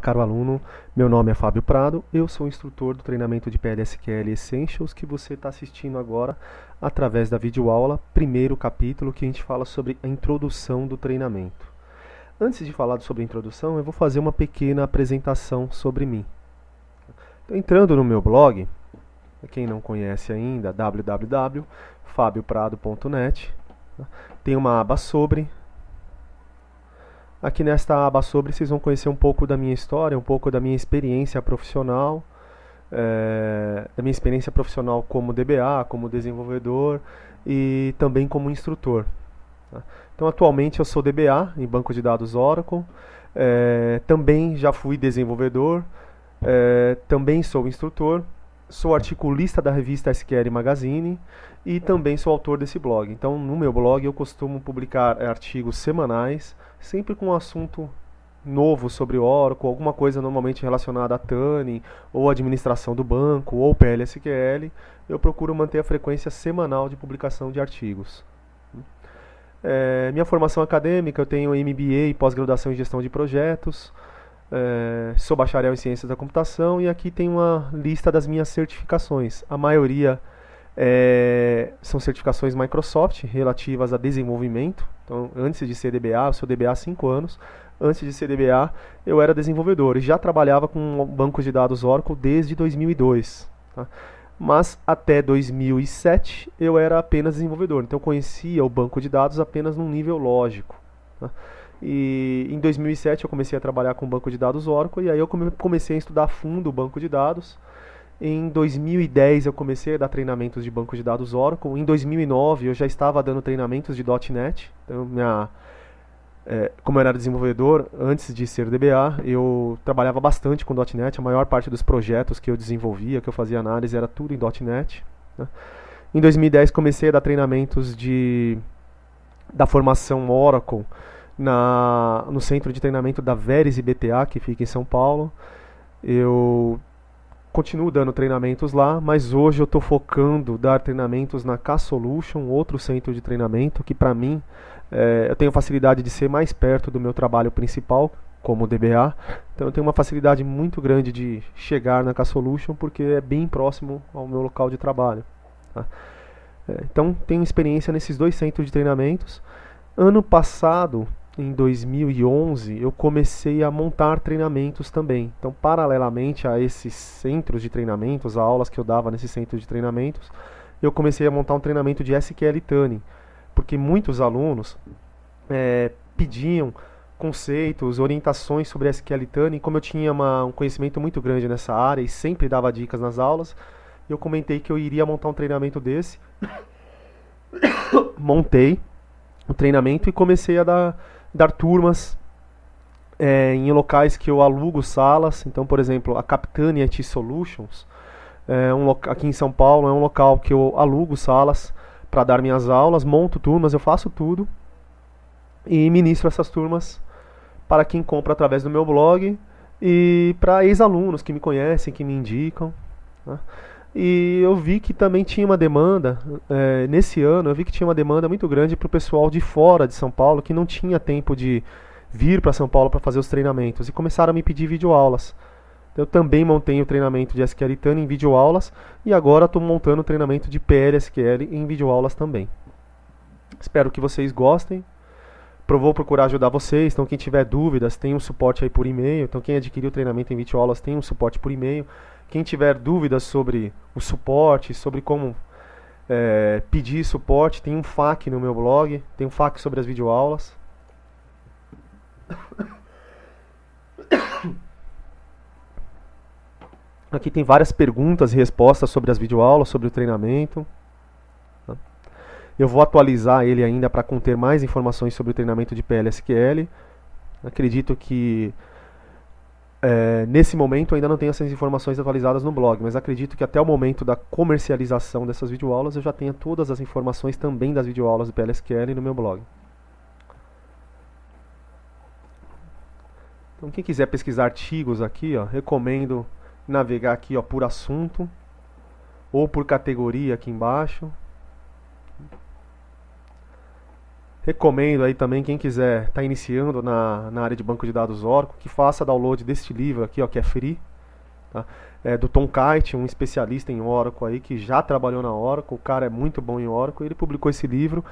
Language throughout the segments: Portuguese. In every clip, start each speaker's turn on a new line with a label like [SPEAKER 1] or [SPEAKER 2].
[SPEAKER 1] Caro aluno, meu nome é Fábio Prado, eu sou instrutor do treinamento de PLSQL Essentials que você está assistindo agora através da videoaula, primeiro capítulo que a gente fala sobre a introdução do treinamento. Antes de falar sobre a introdução, eu vou fazer uma pequena apresentação sobre mim. Então, entrando no meu blog, quem não conhece ainda, www.fabioprado.net, tem uma aba sobre. Aqui nesta aba sobre vocês vão conhecer um pouco da minha história, um pouco da minha experiência profissional, como DBA, como desenvolvedor e também como instrutor. Tá? Então atualmente eu sou DBA em banco de dados Oracle, também já fui desenvolvedor, também sou instrutor, sou articulista da revista SQL Magazine e também sou autor desse blog. Então no meu blog eu costumo publicar artigos semanais, sempre com um assunto novo sobre Oracle, alguma coisa normalmente relacionada a Tuning, ou administração do banco, ou PLSQL. Eu procuro manter a frequência semanal de publicação de artigos. Minha formação acadêmica, eu tenho MBA e pós-graduação em gestão de projetos, sou bacharel em ciências da computação e aqui tem uma lista das minhas certificações. A maioria são certificações Microsoft relativas a desenvolvimento. Então, antes de ser DBA, eu sou DBA há 5 anos. Antes de ser DBA, eu era desenvolvedor e já trabalhava com bancos de dados Oracle desde 2002. Tá? Mas até 2007 eu era apenas desenvolvedor. Então, eu conhecia o banco de dados apenas num nível lógico. Tá? E em 2007 eu comecei a trabalhar com banco de dados Oracle e aí eu comecei a estudar a fundo o banco de dados. Em 2010 eu comecei a dar treinamentos de banco de dados Oracle. Em 2009 eu já estava dando treinamentos de .NET. Então, como eu era desenvolvedor, antes de ser DBA, eu trabalhava bastante com .NET. A maior parte dos projetos que eu desenvolvia, que eu fazia análise, era tudo em .NET. Né? Em 2010 comecei a dar treinamentos da formação Oracle no centro de treinamento da Veris IBTA, que fica em São Paulo. Eu continuo dando treinamentos lá, mas hoje eu estou focando dar treinamentos na K-Solution, outro centro de treinamento, que para mim, eu tenho facilidade de ser mais perto do meu trabalho principal, como DBA, então eu tenho uma facilidade muito grande de chegar na K-Solution, porque é bem próximo ao meu local de trabalho. Tá? Então tenho experiência nesses dois centros de treinamentos. Ano passado, em 2011, eu comecei a montar treinamentos também. Então, paralelamente a esses centros de treinamentos, a aulas que eu dava nesses centros de treinamentos, eu comecei a montar um treinamento de SQL Tuning, porque muitos alunos pediam conceitos, orientações sobre SQL Tuning. Como eu tinha um conhecimento muito grande nessa área e sempre dava dicas nas aulas, eu comentei que eu iria montar um treinamento desse. Montei o treinamento e comecei a dar turmas em locais que eu alugo salas. Então, por exemplo, a Capitani IT Solutions, aqui em São Paulo, é um local que eu alugo salas para dar minhas aulas, monto turmas, eu faço tudo e ministro essas turmas para quem compra através do meu blog e para ex-alunos que me conhecem, que me indicam. Tá? E eu vi que também tinha uma demanda, nesse ano, eu vi que tinha uma demanda muito grande para o pessoal de fora de São Paulo, que não tinha tempo de vir para São Paulo para fazer os treinamentos, e começaram a me pedir videoaulas. Eu também montei o treinamento de SQL Tuning em videoaulas, e agora estou montando o treinamento de PLSQL em videoaulas também. Espero que vocês gostem. Vou procurar ajudar vocês, então quem tiver dúvidas, tem um suporte aí por e-mail. Então quem adquiriu o treinamento em videoaulas tem um suporte por e-mail. Quem tiver dúvidas sobre o suporte, sobre como pedir suporte, tem um FAQ no meu blog, tem um FAQ sobre as videoaulas. Aqui tem várias perguntas e respostas sobre as videoaulas, sobre o treinamento. Eu vou atualizar ele ainda para conter mais informações sobre o treinamento de PLSQL. Acredito que nesse momento ainda não tenho essas informações atualizadas no blog, mas acredito que até o momento da comercialização dessas videoaulas eu já tenha todas as informações também das videoaulas do PLSQL no meu blog. Então quem quiser pesquisar artigos aqui, recomendo navegar aqui por assunto ou por categoria aqui embaixo. Recomendo aí também quem quiser estar iniciando na área de banco de dados Oracle, que faça download deste livro aqui, ó, que é free, tá? É do Tom Kite, um especialista em Oracle aí, que já trabalhou na Oracle, o cara é muito bom em Oracle, ele publicou esse livro.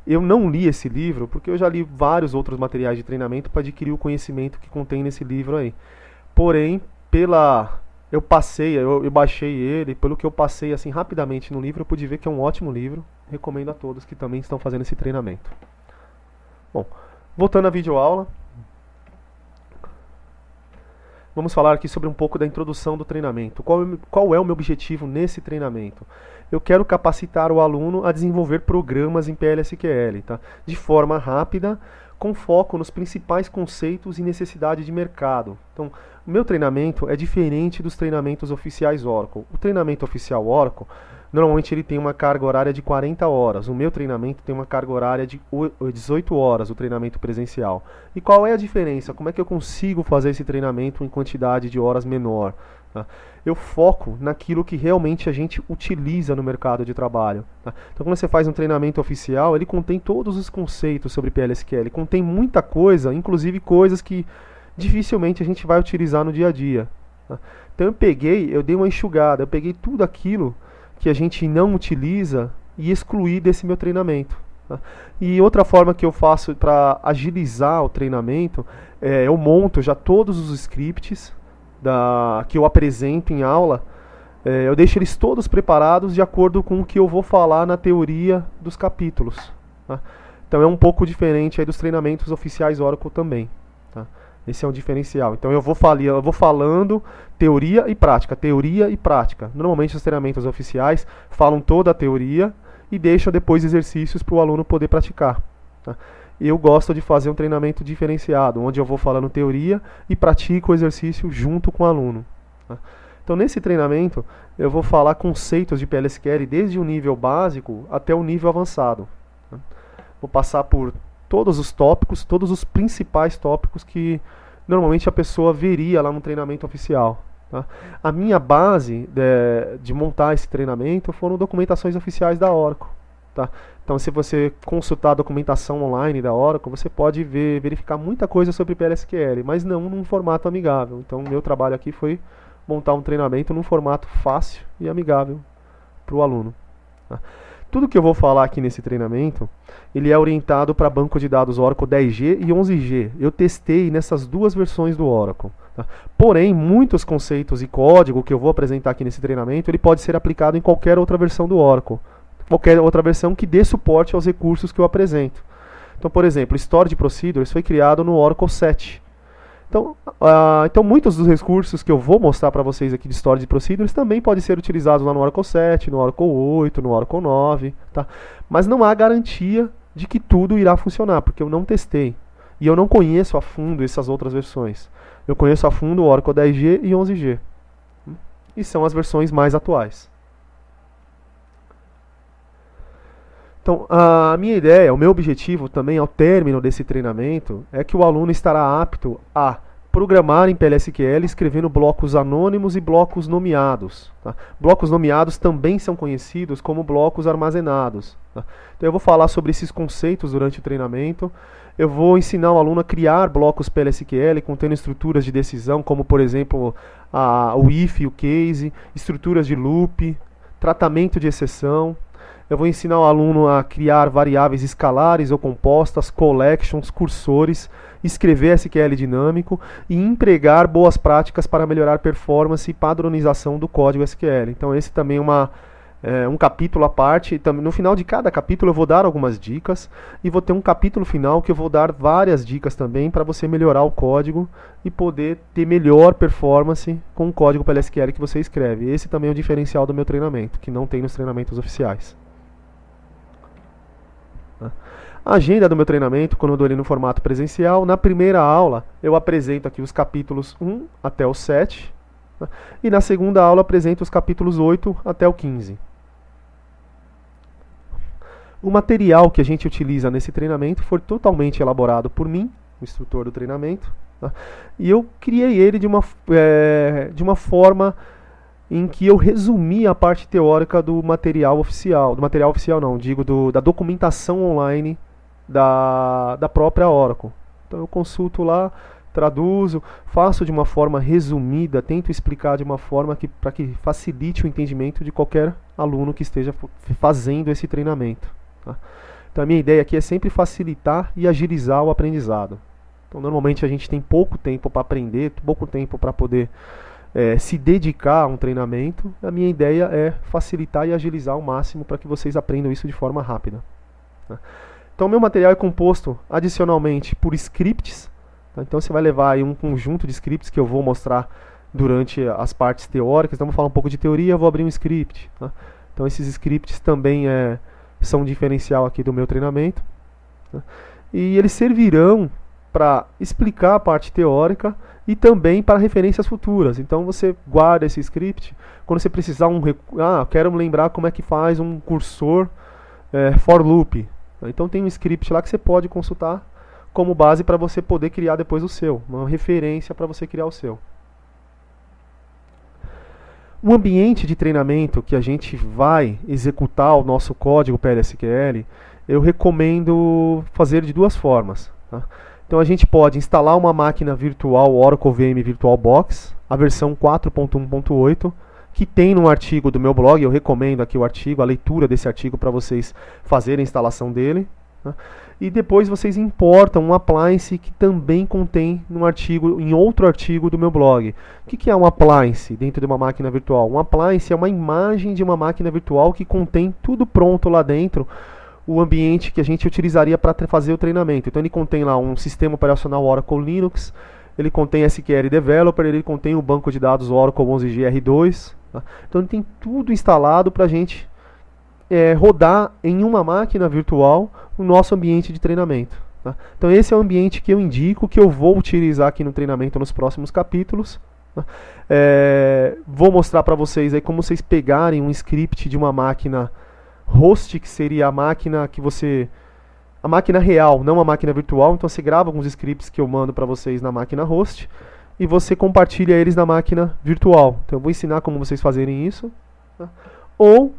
[SPEAKER 1] Eu não li esse livro, porque eu já li vários outros materiais de treinamento para adquirir o conhecimento que contém nesse livro aí. Porém, eu baixei ele, pelo que eu passei assim rapidamente no livro, eu pude ver que é um ótimo livro. Recomendo a todos que também estão fazendo esse treinamento. Bom, voltando à videoaula, vamos falar aqui sobre um pouco da introdução do treinamento. Qual é o meu objetivo nesse treinamento? Eu quero capacitar o aluno a desenvolver programas em PLSQL, tá? De forma rápida, com foco nos principais conceitos e necessidade de mercado. Então, o meu treinamento é diferente dos treinamentos oficiais Oracle. O treinamento oficial Oracle, normalmente ele tem uma carga horária de 40 horas. O meu treinamento tem uma carga horária de 18 horas, o treinamento presencial. E qual é a diferença? Como é que eu consigo fazer esse treinamento em quantidade de horas menor? Tá? Eu foco naquilo que realmente a gente utiliza no mercado de trabalho. Tá? Então, quando você faz um treinamento oficial, ele contém todos os conceitos sobre PLSQL, contém muita coisa, inclusive coisas que dificilmente a gente vai utilizar no dia a dia. Tá? Então eu dei uma enxugada, eu peguei tudo aquilo que a gente não utiliza e excluí desse meu treinamento. Tá? E outra forma que eu faço para agilizar o treinamento, eu monto já todos os scripts que eu apresento em aula, eu deixo eles todos preparados de acordo com o que eu vou falar na teoria dos capítulos. Tá? Então é um pouco diferente aí dos treinamentos oficiais Oracle também. Tá? Esse é um diferencial. Então eu vou falando teoria e prática, teoria e prática. Normalmente os treinamentos oficiais falam toda a teoria e deixam depois exercícios para o aluno poder praticar. Tá? Eu gosto de fazer um treinamento diferenciado, onde eu vou falando teoria e pratico o exercício junto com o aluno. Tá? Então nesse treinamento eu vou falar conceitos de PLSQL desde o nível básico até o nível avançado. Tá? Vou passar por todos os tópicos, todos os principais tópicos que normalmente a pessoa veria lá no treinamento oficial. Tá? A minha base de montar esse treinamento foram documentações oficiais da Oracle. Tá? Então, se você consultar a documentação online da Oracle, você pode verificar muita coisa sobre PLSQL, mas não num formato amigável. Então, o meu trabalho aqui foi montar um treinamento num formato fácil e amigável para o aluno. Tá? Tudo que eu vou falar aqui nesse treinamento, ele é orientado para banco de dados Oracle 10G e 11G. Eu testei nessas duas versões do Oracle. Tá? Porém, muitos conceitos e código que eu vou apresentar aqui nesse treinamento, ele pode ser aplicado em qualquer outra versão do Oracle. Qualquer outra versão que dê suporte aos recursos que eu apresento. Então, por exemplo, Storage Procedures foi criado no Oracle 7. Então muitos dos recursos que eu vou mostrar para vocês aqui de Storage Procedures também podem ser utilizados lá no Oracle 7, no Oracle 8, no Oracle 9. Tá? Mas não há garantia de que tudo irá funcionar, porque eu não testei. E eu não conheço a fundo essas outras versões. Eu conheço a fundo o Oracle 10G e 11G. E são as versões mais atuais. Então, a minha ideia, o meu objetivo também ao término desse treinamento é que o aluno estará apto a programar em PLSQL escrevendo blocos anônimos e blocos nomeados. Tá? Blocos nomeados também são conhecidos como blocos armazenados. Tá? Então eu vou falar sobre esses conceitos durante o treinamento. Eu vou ensinar o aluno a criar blocos PLSQL contendo estruturas de decisão, como por exemplo o if e o case, estruturas de loop, tratamento de exceção. Eu vou ensinar o aluno a criar variáveis escalares ou compostas, collections, cursores, escrever SQL dinâmico e empregar boas práticas para melhorar performance e padronização do código SQL. Então esse também é um capítulo à parte. No final de cada capítulo eu vou dar algumas dicas e vou ter um capítulo final que eu vou dar várias dicas também para você melhorar o código e poder ter melhor performance com o código PLSQL que você escreve. Esse também é o diferencial do meu treinamento, que não tem nos treinamentos oficiais. A agenda do meu treinamento, quando eu dou ele no formato presencial, na primeira aula eu apresento aqui os capítulos 1 até o 7, tá? E na segunda aula eu apresento os capítulos 8 até o 15. O material que a gente utiliza nesse treinamento foi totalmente elaborado por mim, o instrutor do treinamento, tá? E eu criei ele de uma forma em que eu resumi a parte teórica do material oficial. Do material oficial não, digo da documentação online da própria Oracle. Então eu consulto lá, traduzo, faço de uma forma resumida, tento explicar de uma forma para que facilite o entendimento de qualquer aluno que esteja fazendo esse treinamento. Tá? Então a minha ideia aqui é sempre facilitar e agilizar o aprendizado. Então normalmente a gente tem pouco tempo para aprender, pouco tempo para poder se dedicar a um treinamento. A minha ideia é facilitar e agilizar ao máximo para que vocês aprendam isso de forma rápida. Tá? Então, o meu material é composto adicionalmente por scripts. Tá? Então, você vai levar aí um conjunto de scripts que eu vou mostrar durante as partes teóricas. Então, vou falar um pouco de teoria, vou abrir um script. Tá? Então, esses scripts também são um diferencial aqui do meu treinamento. Tá? E eles servirão para explicar a parte teórica e também para referências futuras. Então, você guarda esse script. Quando você precisar quero me lembrar como é que faz um cursor for loop. Então tem um script lá que você pode consultar como base para você poder criar depois o seu, uma referência para você criar o seu. Um ambiente de treinamento que a gente vai executar o nosso código PLSQL, eu recomendo fazer de duas formas. Tá? Então a gente pode instalar uma máquina virtual Oracle VM VirtualBox, a versão 4.1.8, que tem num artigo do meu blog. Eu recomendo aqui o artigo, a leitura desse artigo para vocês fazerem a instalação dele. Né? E depois vocês importam um appliance que também contém em outro artigo do meu blog. O que é um appliance dentro de uma máquina virtual? Um appliance é uma imagem de uma máquina virtual que contém tudo pronto lá dentro, o ambiente que a gente utilizaria para fazer o treinamento. Então ele contém lá um sistema operacional Oracle Linux, ele contém SQL Developer, ele contém o banco de dados Oracle 11G-R2. Tá? Então ele tem tudo instalado para a gente rodar em uma máquina virtual o nosso ambiente de treinamento. Tá? Então esse é o ambiente que eu indico, que eu vou utilizar aqui no treinamento nos próximos capítulos. Tá? Vou mostrar para vocês aí como vocês pegarem um script de uma máquina host, que seria a máquina a máquina real, não a máquina virtual. Então você grava alguns scripts que eu mando para vocês na máquina host e você compartilha eles na máquina virtual. Então eu vou ensinar como vocês fazerem isso. Tá? Ou,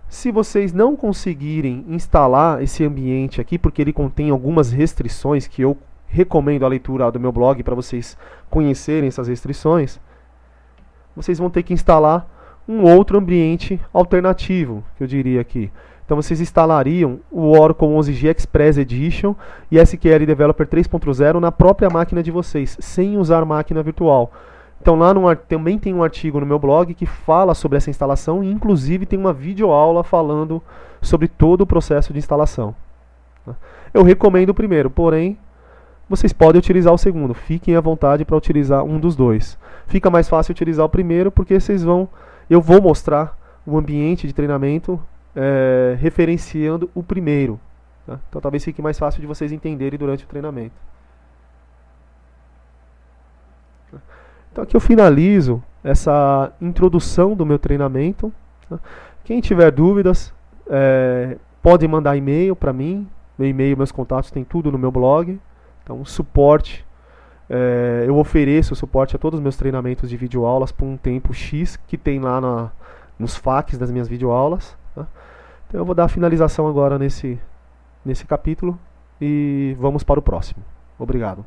[SPEAKER 1] se vocês não conseguirem instalar esse ambiente aqui, porque ele contém algumas restrições que eu recomendo a leitura do meu blog para vocês conhecerem essas restrições, vocês vão ter que instalar um outro ambiente alternativo, que eu diria aqui. Então vocês instalariam o Oracle 11G Express Edition e SQL Developer 3.0 na própria máquina de vocês, sem usar máquina virtual. Então lá também tem um artigo no meu blog que fala sobre essa instalação e inclusive tem uma videoaula falando sobre todo o processo de instalação. Eu recomendo o primeiro, porém vocês podem utilizar o segundo. Fiquem à vontade para utilizar um dos dois. Fica mais fácil utilizar o primeiro porque eu vou mostrar o ambiente de treinamento referenciando o primeiro. Tá? Então talvez fique mais fácil de vocês entenderem durante o treinamento. Então aqui eu finalizo essa introdução do meu treinamento. Tá? Quem tiver dúvidas, pode mandar e-mail para mim. Meu e-mail, meus contatos, tem tudo no meu blog. Então suporte, eu ofereço suporte a todos os meus treinamentos de videoaulas por um tempo X que tem lá nos FAQs das minhas videoaulas. Tá? Então eu vou dar a finalização agora nesse capítulo e vamos para o próximo. Obrigado.